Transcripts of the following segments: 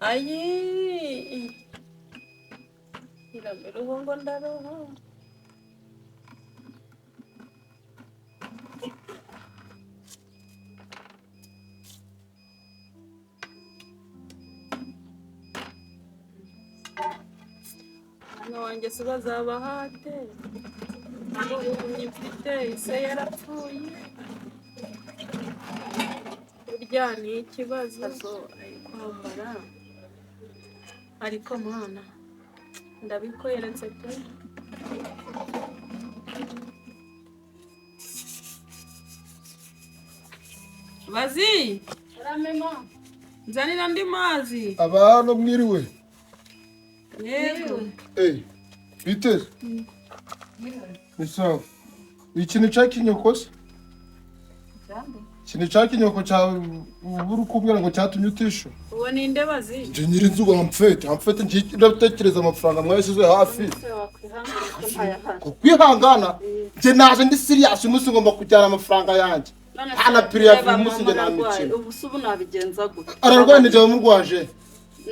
Ayi iraberuho ngo ndaroha hano wanjye se bazabahate ngo ufite ise yarapfuye burya ni ikibazo ari kwambara ariko mwana ndabikweretse pe Bazi ramema nzanira ndi mazi abantu mwiriwe yego bite ni sawa ikintu cyakinyoko se ikintu cyakinyoko cya buri kubwira ngo cyatumye utisho uwo ni nde Bazi nje nyiri nzu wamfete ndatekereza amafaranga mwayisize hafi kwihangana nje naje ndi serious umunsi ngomba kujyana amafaranga yanjye ana period umunsi nje namikino ubusubu nabigenza gute ararwaye nje bamurwaje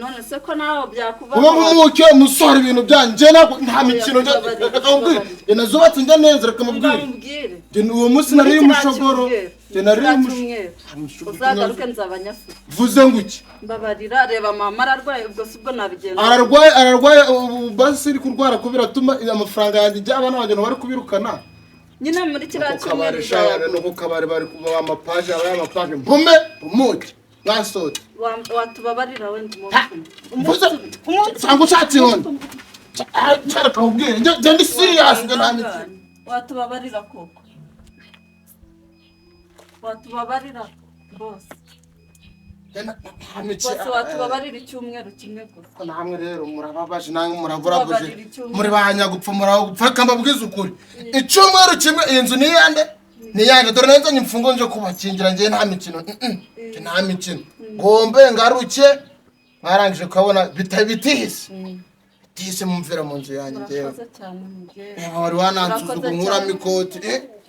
none se ko nawe byakuba uba mumuke musore ibintu byanje nta mikino nje akambwira nazubatse nje neza rakamubwira nje uwo munsi nari umushogoro nje nari uzagaruke nzabanyafu vuze nguki mbabarira reba mama ararwaye ubwo sibwo nabigenza ararwaye basi iri kurwara kubira tuma amafaranga yanjye njye abana banjye bari kubirukana nyine muri kiriya cyumweru shawara no kukabare bari kuba amapaje amapaje mpume umuke ngasote watubabarira wenda mvuze sangu cyatsi none cyara kabwire nje ndi serious nje nta miti watubabarira koko watubabarira boss bose watubabarira icyumweru kimwe gusa namwe rero murababaje namwe muravuraguje muri banyagupfa muragupfa kambabwiza ukuri icyumweru kimwe inzu niyande dore neza nyimfungo nje kubakingira nje nta mikino nta mikino ngombe ngaruke mwarangije kubona bitihise mumvira mu nzu yanjye ngewe urakoze cyane mugere wari wanansuzuga nkura mikoti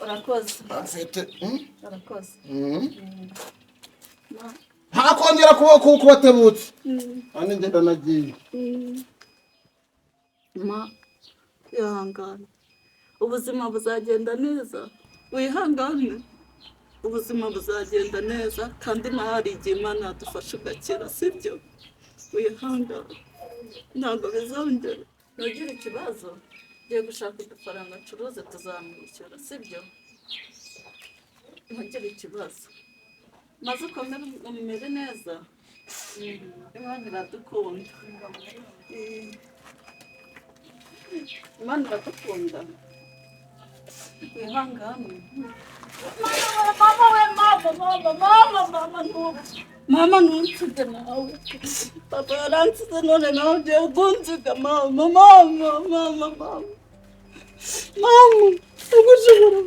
urakoze afite urakoze hakongera kubatebutse ane ngenda nagiye ihangane ubuzima buzagenda neza wihangane ubuzima buzagenda neza kandi hari igihe Imana yadufasha ugakira sibyo wihangane ntabwo bizongera ntugire ikibazo ngiye gushaka udufaranga ncuruze tuzamwishyura sibyo ntugire ikibazo maze ukomere umere neza Imana iradukunda Imana iradukunda wihangane mama ntunsige nawe papa yaransize none nawe ugiye kunsiga mama ugushobora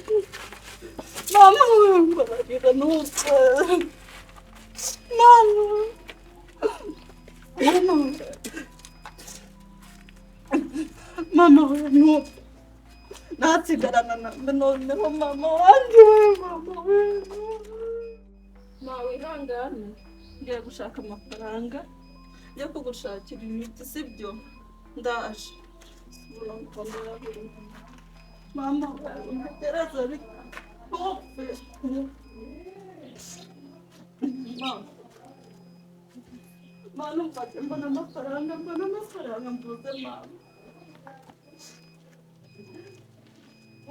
mama wembabarira ntupfe mama we ntupfe nasigarana nawe noneho mama wanjye mama we nawe ihangane ngiye gushaka amafaranga yo kugushakira imiti sibyo ndaje mama umugereza ariko ntupfe mama mfate mbona amafaranga mvuze mama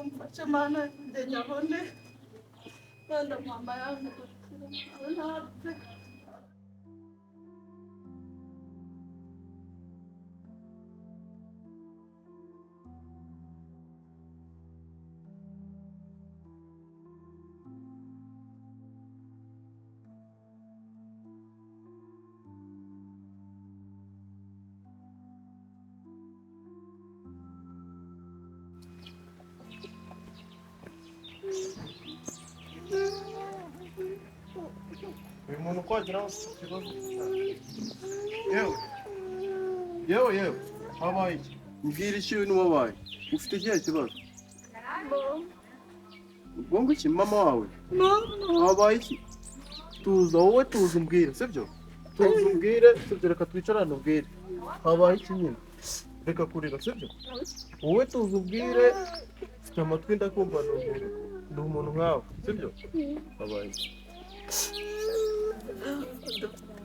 umfashe mana njye nyabone wenda mama yanjye ntapfe uyu muntu ukongeraho ikibazo yewe wabaye iki mbwira iki uyu wabaye ufite ikihe kibazo ubwo ngo iki mama wawe wabaye iki tuza wowe tuza umbwire sibyo tuzubwire reka twicarane ubwire habaye iki nyine reka kurira sibyo wowe tuzubwire mfite amatwi ndakumva ndi umuntu nkawe sibyo habaye iki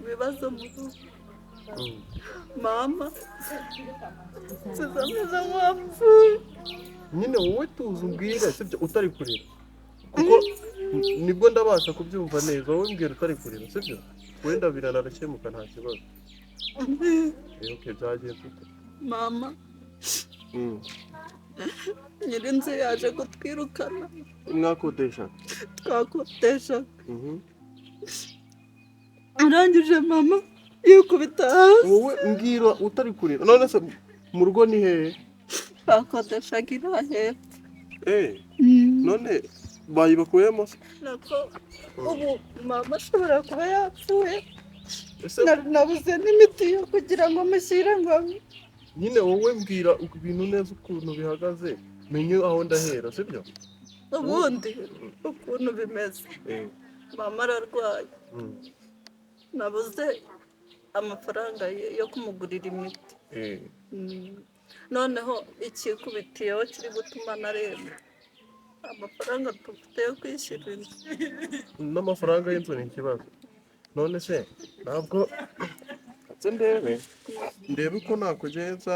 ibibazo mu rugo mama sizameze nk'uwapfuye nyine wowe tuzubwire sibyo utari kurira kuko nibwo ndabasha kubyumva neza wowe mbwira utari kurira sibyo wenda biranakemuka nta kibazo okay byagenze ute mama nyirinzu yaje kutwirukana mwakodesha twakodeshaga arangije mama yikubita hasi wowe mbwira utari kurira none se mu rugo ni hehe twakodeshaga iriya hepfo none bayibakuyemo se nako ubu mama ashobora kuba yapfuye nabuze n'imiti yo kugira ngo mushyire ngo nyine wowe mbwira ibintu neza ukuntu bihagaze menye aho ndahera sibyo ubundi ukuntu bimeze mama ararwaye nabuze amafaranga yo kumugurira imiti noneho ikikubitiyeho kiri gutuma naremba amafaranga dufite yo kwishyura inzu n'amafaranga y'inzu ni ikibazo none se ntabwo ndebe ko nakugenza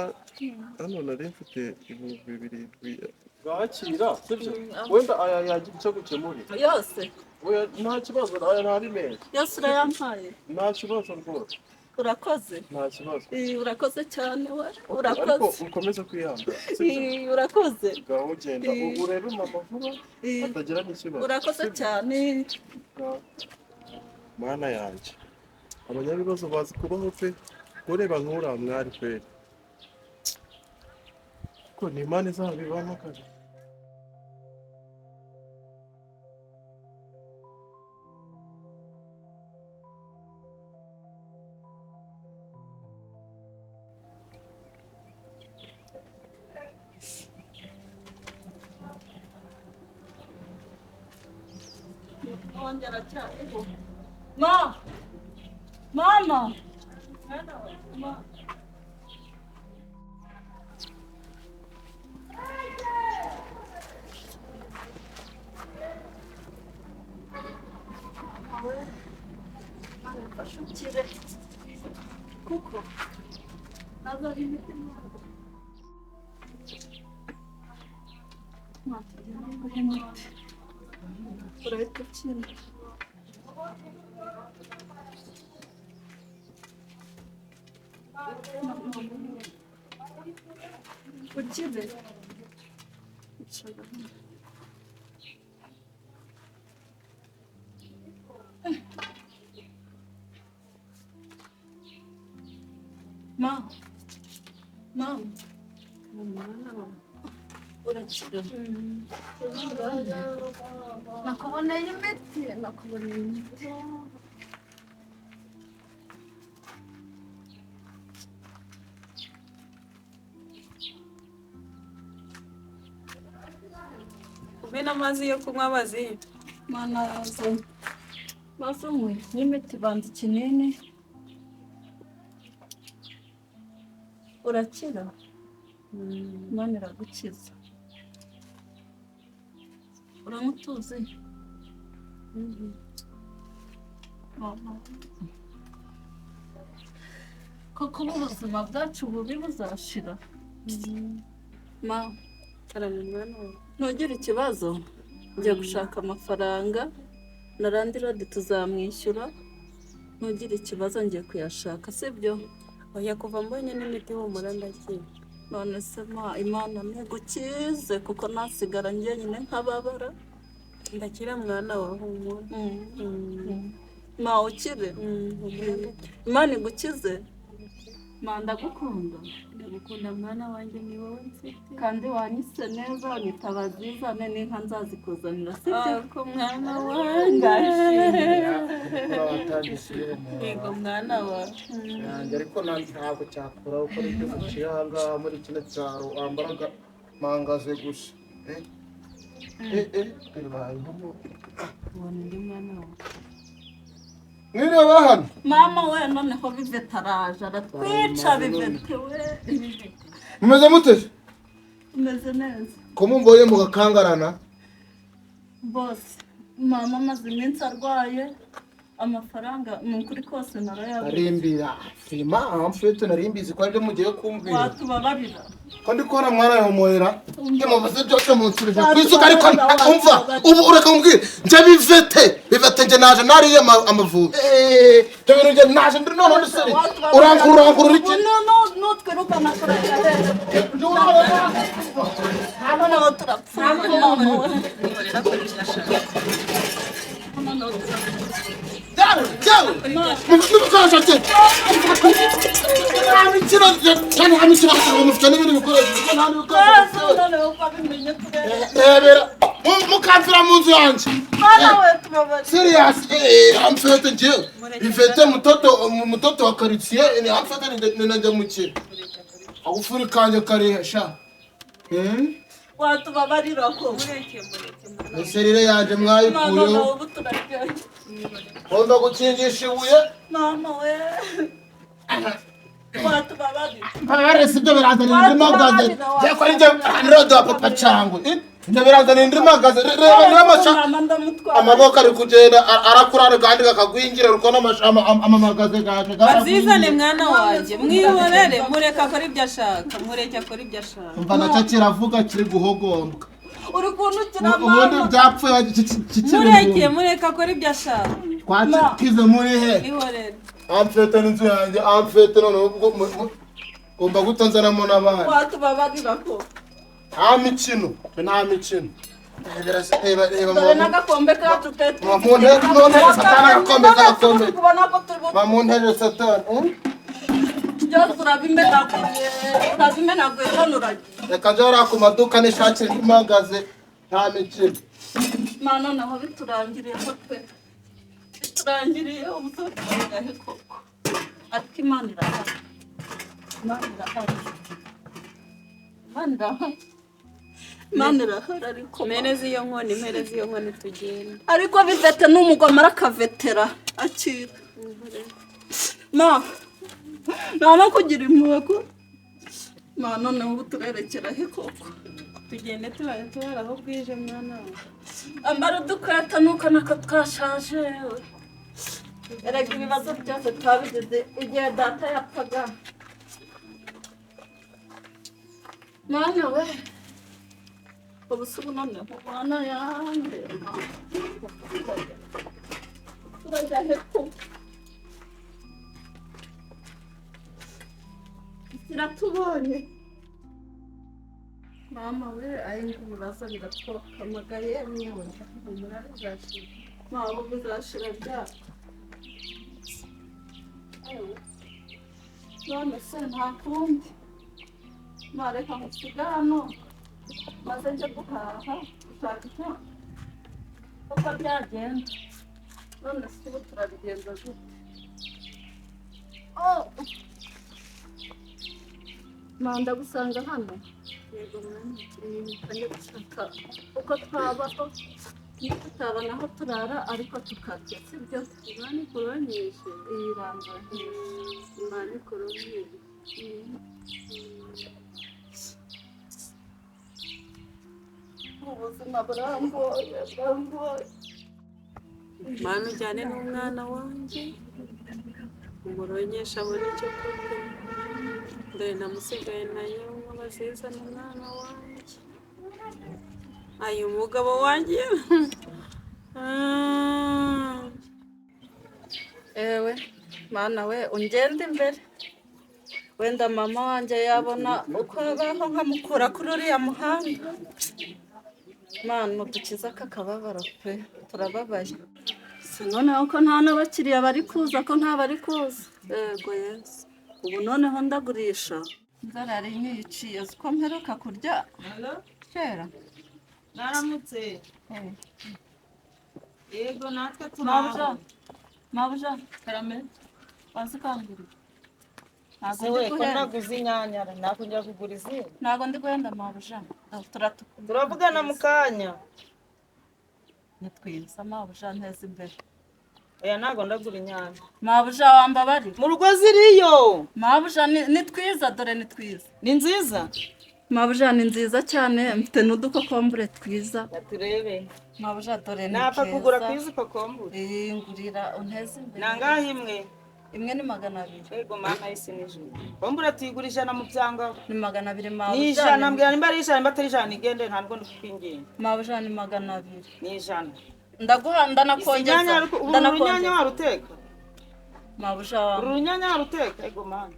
hano nari mfite ibihumbi 7,000 bwakira sibyo wenda aya yagira icyo gukemurira yose nta kibazo aya ntari meza yose urayampaye nta kibazo rwose urakoze nta kibazo urakoze cyane we urakoze ariko ukomeze kwihangana urakoze ngaho ugenda urebe mama vuba atagira n'ikibazo urakoze cyane mana yanjye abanyabibazo bazi kubaho pe ureba nk'uriya mwari kweri ko ni imana izabibamo kaje Mama! Mufashije kuko nazo ari imiti urahita ukina ukine Mama, urakira nakuboneye imiti umena amazi yo kunywa baziye mana yazanye maze unywe n'imiti banza ikinini urakira Imana iragukiza uramutuzi koko ubuzima bwacu bubi buzashira ntugire ikibazo njya gushaka amafaranga na randirodi tuzamwishyura ntugire ikibazo ngiye kuyashaka sibyo oya kuva mbonye n'imiti humura ndakira none se Imana ntigukize kuko nasigara njyenyine nk'ababara ndakira mwana wa humura ukire Imana igukize ndagukunda ndagukunda mwana wanjye ni wowe mfite kandi wanyise neza wanyita Bazizane n'inka nzazikuzanira sibyo ko mwana wanjye yego mwana wawe ariko ntabwo cyakora uko nibyo uciye aha ngaha muri kino cyaro wambaraga mangaze gusa ubona undi mwana wawe mwireba hano mama we noneho bivete araje aratwica bivete we mumeze mute umeze neza ko mumboye mugakangarana bose mama amaze iminsi arwaye amafaranga ni ukuri kose narayabuze arimbira firima amfite narimbizi ko aribyo mugiye kumbwira watubabarira ko ndi kubona mwarayahomorera njye mubaze byose munsubije kwisuka ariko umva ubu ureka umbwire nje bivete nje naje nariye amavubi cyo bintu nje naje ndi none ndiseri urankura iki no twirukana kurera hano turapfa Jawe mukasha cye amikira cyane amikira umufite n'ibindi bikoresho nandi bikoresho none uko bimenye kurera mukamfira mu nzu yanjye mwana we tubabari serious amfite nje bifete mutoto wa quartier ni amfite ninajya mukira agufuri kanje karesha watubabarira ko serire yaje mwayikuyeho Onda gukingisha ibuye mama we watubabarira Pare sibyo birazana indi magaze yako nje rodo papa changu nje birazana indi magaze reba niba masha amaboko ari kugenda arakurana kandi kakagwingira ruko amamagaze gaje Bazizane mwana wanjye mwihorere mureka akora ibyo ashaka mureke akora ibyo ashaka umva nacyo kiravuga kiri guhogombwa uri kuntukira ubundi mama byapfuye mureka akora ibyo ashaka twakize muri he ihorere amfete n'inzu yanjye amfete none ugomba gutanzanamo n'abandi watubabarira ko nta mikino dore n'agakombe kacu pete mamuntere satani byose urabimenaguye none urajya reka nje hariya ku maduka nishakire impagaze nta mikino mana naho biturangiriyeho twe biturangiriye umusozi koko ariko imana irahari ariko mpereza iyo nkoni tugenda ariko bivete n'umugoma arakavetera akira nta kugira impuhwe ko noneho ubu turerekera he koko tugende tubaye tubara aho bwije mwana we ambara udukweto nuko nako twashaje erega ibibazo byose twabigeze igihe data yapfaga mwana we ubu se ubu noneho mwana yanjye turajya he koko kiratubonye mama we ayenga ibibazo biratwokamagaye mwewe umurari uzashira mama uzashira byako none se nta kundi nareka ngusiga hano maze nje guhaha gushaka icyo uko byagenda none se ubu turabigenza gute manda gusanga hano yego mwana gushaka uko twabaho tutabona aho turara ariko tukarya sibyo imana ikuronyeshe iranga imana ikuronyeshe ubuzima burambuye mwana ujyane n'umwana wanjye umuronyesha abona icyo kurya dore namusigaye nayo Bazizane umwana wanjye ayo umugabo wanjye ewe mana we ungende imbere wenda mama wanjye yabona uko abaho nkamukura kuri uriya muhanda mana udukiza kakababaro pe turababaye si noneho ko nta n'abakiriya bari kuza ko nta bari kuza yego yesu ubu noneho ndagurisha inzara yari inyiciye ko mperuka kurya kera naramutse yego natwe mabuja karame bazikangurira ntabwo ndi guhenda naguze inyanya ntabwo njya kugura izindi ntabwo ndi guhenda mabuja turavugana mu kanya nitwiyusa mabuja nteze imbere oya ntago ndagura inyanya. mabuja wambabari Mu rugo ziriyo. mabuja ni twiza dore ni twiza Ni nziza. mabuja ni nziza cyane mfite n'udukokombure twiza Turebe. mabuja dore ni Napfa kugura kwizi kokombure. ngurira unteze imbere Nangahe imwe? imwe ni 200 Ego mama isi nijoro. Kombure tuyigura 100 mu byanga. ni 200 Ni mabuja 100 mbwira nimba ari 100 nimba atari 100 igende ntabwo ndikwinginga. mabuja ni 200 Ni 100. ndaguha ndanakongeza urunyanya waruteka. mabuja wa Urunyanya waruteka ego mama.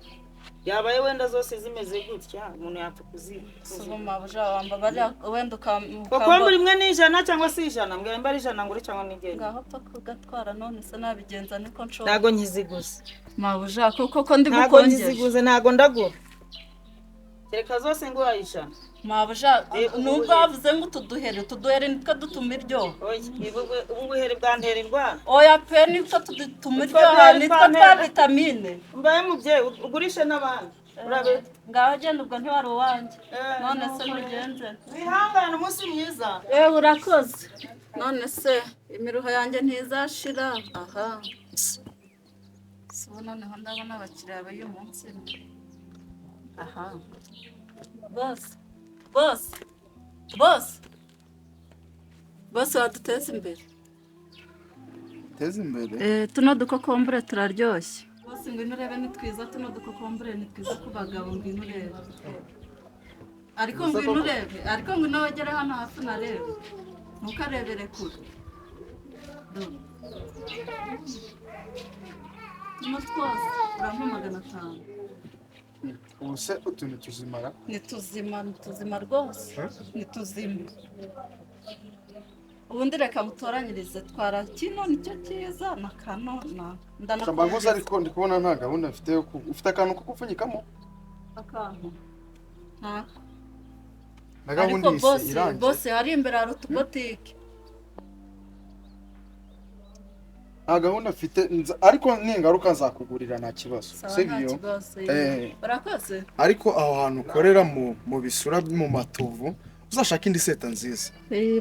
Yabaye wenda zose zimeze gutya umuntu yapfa kuziba. subu mabuja wambabari wenda Kokombure imwe ni 100 cyangwa si 100 mbwira nimba ari 100 ngure cyangwa nigende. ngaho pfa kugatwara none se nabigenza niko nshobora Ntago nkiziguze. mabuja koko ndi Ntago gukongeza nkiziguze ntago ndagura. Reka zose ngo ayisha. mabuja numva bavuze ngo tuduhere nitwe dutuma iryo Oya ubu here bwantera indwara. oya pe nitwe dutuma iryo nitwe twa vitamine Mbaye mubyeyi ugurishe n'abandi. Urabe. ngaho genda ubwo ntiwari uwanjye none se mugenze Wihangane umunsi mwiza. urakoze none se imiruho yanjye ntizashira aha so noneho ndabona abakiriya b'uyu munsi aha bose waduteza imbere teza imbere tuno dukokombure turaryoshye bose ngwino urebe ni twiza tuno dukokombure ni twiza ku bagabo ngwino urebe ariko ngwino urebe ariko ngwino wegere hano hafi narebe ntukarebere kure tuno twose urampa 500 ubu se utuntu tuzimara ni tuzima rwose ni tuzima ubundi reka mutoranyirize twara kino nicyo cyiza na kano na Kambanguza ariko ndi kubona nta gahunda mfite yo ufite akantu ko gupfunyikamo akantu na gahunda ariko irangiye bose hari imbere hari utubotike nta gahunda mfite ariko ningaruka nzakugurira nta kibazo sibyo barakoze ariko aho hantu ukorera mu bisura mu matovu uzashaka indi seta nziza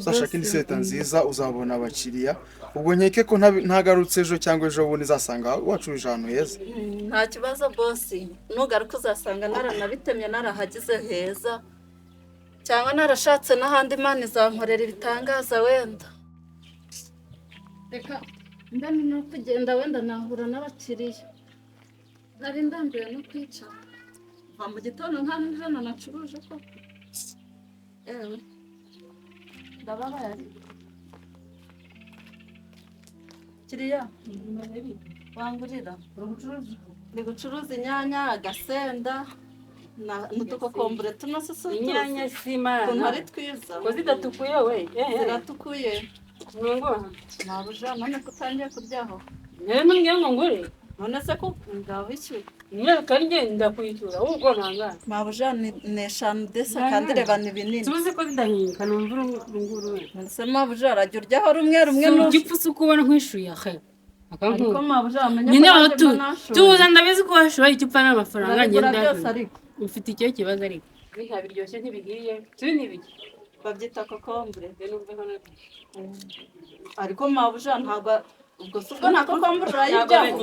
uzashaka indi seta nziza uzabona abakiriya ubwo nkeke ko ntagarutse ejo cyangwa ejo bundi zasanga wacuruje ahantu heza nta kibazo bosi nugaruka uzasanga naranabitemye narahagize heza cyangwa narashatse n'ahandi Imana izankorera ibitangaza wenda reka ndani no kugenda wenda nahura n'abakiriya nari ndambiwe no kwicara va mu gitondo nta n'ijana nacuruje ko ewe ndababaye kiriya wangurira ni gucuruza inyanya agasenda n'udukokombure tuno susu inyanya z'Imana ukuntu ari twiza ko zidatukuye we ziratukuye ngo mabuja none kutangiye kuryaho rero ngiye ngo ngure none se ko ngaho iki imyaka ngenda kuyitura ubwo nanga mabuja ni 5 desa kandi reba ni binini tuzi ko zidahinduka numva urunguru none se mabuja arajya uryaho rumwe no igipfusu kubona nkwishuye ahe ariko mabuja amenya nyine aho tuza ndabizi ko washoye icupa n'amafaranga ngenda ufite icyo kibazo ariko biha biryoshye ntibigiye tuzi nibiki babyita kokombure ariko mabuja ntabwo ubwo subwo nta kokombure urayiryaho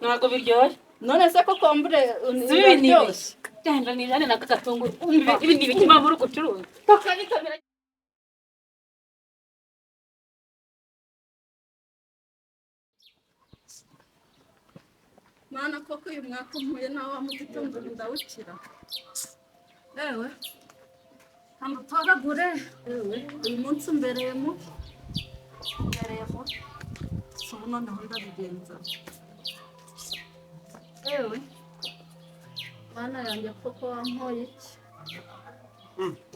ntabwo biryoshye none se kokombure biryoshye cyangwa nijane na kagatungu ibi ni ibiki mpamvu uri gucuruza mana koko uyu mwaka mpuye nawe mu gitondo ndawukira ewe hano toragure uyu munsi mbereyemo ubu noneho ndabigenza ewe mana yanjye koko wampoye iki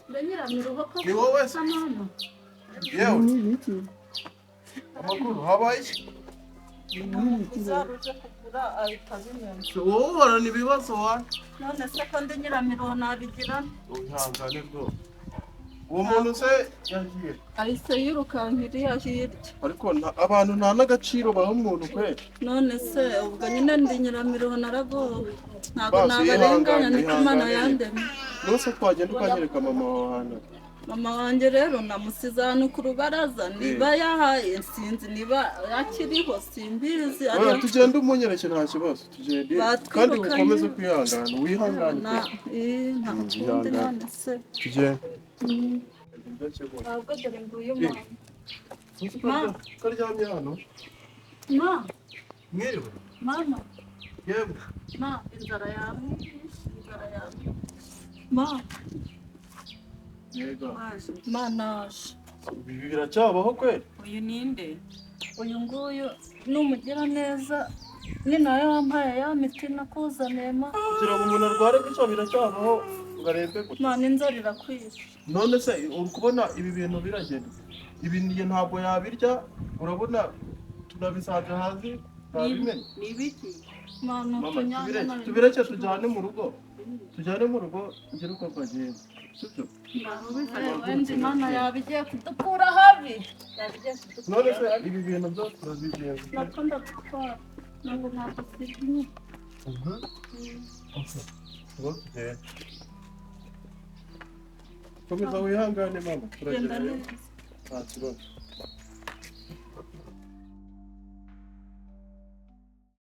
mbe nyiramiruho koko ni wowe sa mama yewe amakuru habaye uzaruje kugura ahita abimenya wowe uhorana ibibazo wana none se ko ndi nyiramiruho nabigira uhangane rwose uwo muntu se yagiye ahise yirukankiriya hirya ariko abantu nta n'agaciro baha umuntu kwe none se ubwo nyine ndi nyiramiruho naragowe ntabwo nabarenganya niko Imana yandemye nose twagenda ukanyereka mama wawe hano mama wanjye rero namusize ahantu ku rubaraza niba yahaye sinzi niba yakiriho simbizi oya tugende umunyereke nta kibazo tugende kandi ukomeze kwihangana wihangane nta kundi none se tugende ntabwo dore nguyu mama karyamye hano ma mwiriwe mama yewe ma inzara yawe ma yego ma naje ibi biracyabaho kweli uyu ninde uyu nguyu numugira neza ni nawe wambaye ya miti nakuzaniye ma kugira ngo umuntu arware gutya biracyabaho ugarembe gutya ma n'inzara irakwishe none se uri kubona ibi bintu biragenda ibi niye ntabwo yabirya urabona tunabisanze hasi ntabimenye ni ibiki mama tubireke tujyane mu rugo ngire uko bagenda sibyo wenda imana yabigiye kudukura habi none se ibi bintu byose turabigenza nako ndagutwara ntabwo nagusiga komeza wihangane mama genda turagenda neza nta kibazo